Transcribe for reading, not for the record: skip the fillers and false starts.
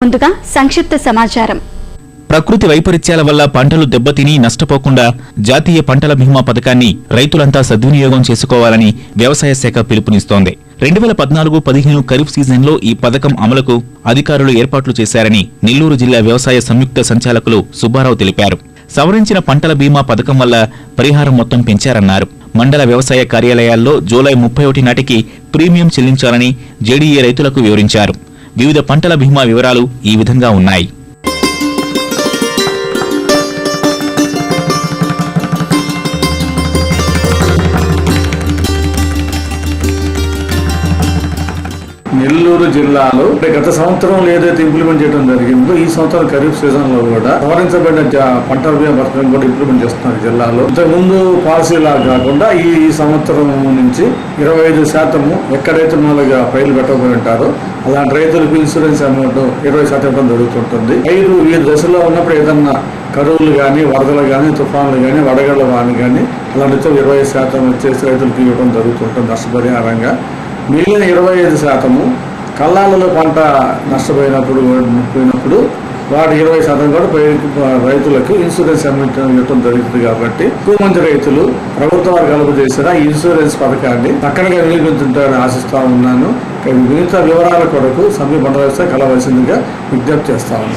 ముందుగా సంక్షిప్త సమాచారం. ప్రకృతి వైపరీత్యాల వల్ల పంటలు దెబ్బతిని నష్టపోకుండా జాతీయ పంటల బీమా పథకాన్ని రైతులంతా సద్వినియోగం చేసుకోవాలని వ్యవసాయ శాఖ పిలుపునిస్తోంది. 2014-15 ఖరీఫ్ సీజన్లో ఈ పథకం అమలుకు అధికారులు ఏర్పాట్లు చేశారని నెల్లూరు జిల్లా వ్యవసాయ సంయుక్త సంచాలకులు సుబ్బారావు తెలిపారు. సవరించిన పంటల బీమా పథకం వల్ల పరిహారం మొత్తం పెంచారన్నారు. మండల వ్యవసాయ కార్యాలయాల్లో జూలై 31 నాటికి ప్రీమియం చెల్లించాలని జేడీఏ రైతులకు వివరించారు. వివిధ పంటల బీమా వివరాలు ఈ విధంగా ఉన్నాయి. నెల్లూరు జిల్లాలో గత సంవత్సరం ఏదైతే ఇంప్లిమెంట్ చేయడం జరిగిందో ఈ సంవత్సరం ఖరీఫ్ సీజన్ లో కూడా సవరించబడిన పంటల బీమా పథకం కూడా ఇంప్లిమెంట్ చేస్తున్నారు జిల్లాలో. ఇంతకుముందు పాలసీ లాగా కాకుండా ఈ సంవత్సరం నుంచి 25% ఎక్కడైతే మూలగా ఫైల్ పెట్టబడి ఉంటారో అలాంటి రైతులకు ఇన్సూరెన్స్ అమౌంట్ 20% ఇవ్వడం జరుగుతుంటుంది. రైతు ఈ దశలో ఉన్నప్పుడు ఏదన్నా కరువులు కానీ, వరదలు కానీ, తుఫాన్లు కానీ, వడగళ్ల వాన కానీ అలాంటితో 20% వచ్చేసి రైతులకు ఇవ్వడం జరుగుతుంటుంది నష్టపరిహారంగా. మిగిలిన 25% కల్లాలలో పంట నష్టపోయినప్పుడు వాటి 20% కూడా రైతులకు ఇన్సూరెన్స్ అమౌంట్ ఇవ్వడం జరుగుతుంది. కాబట్టి ఎక్కువ మంది రైతులు ప్రభుత్వ వారు కలుపు చేసిన ఈ ఇన్సూరెన్స్ పథకాన్ని చక్కగా వినియోగించుంటారని ఆశిస్తా ఉన్నాను. మిగతా వివరాల కొరకు సమీప మండల వ్యవస్థ కలవలసిందిగా విజ్ఞప్తి చేస్తా ఉన్నాను.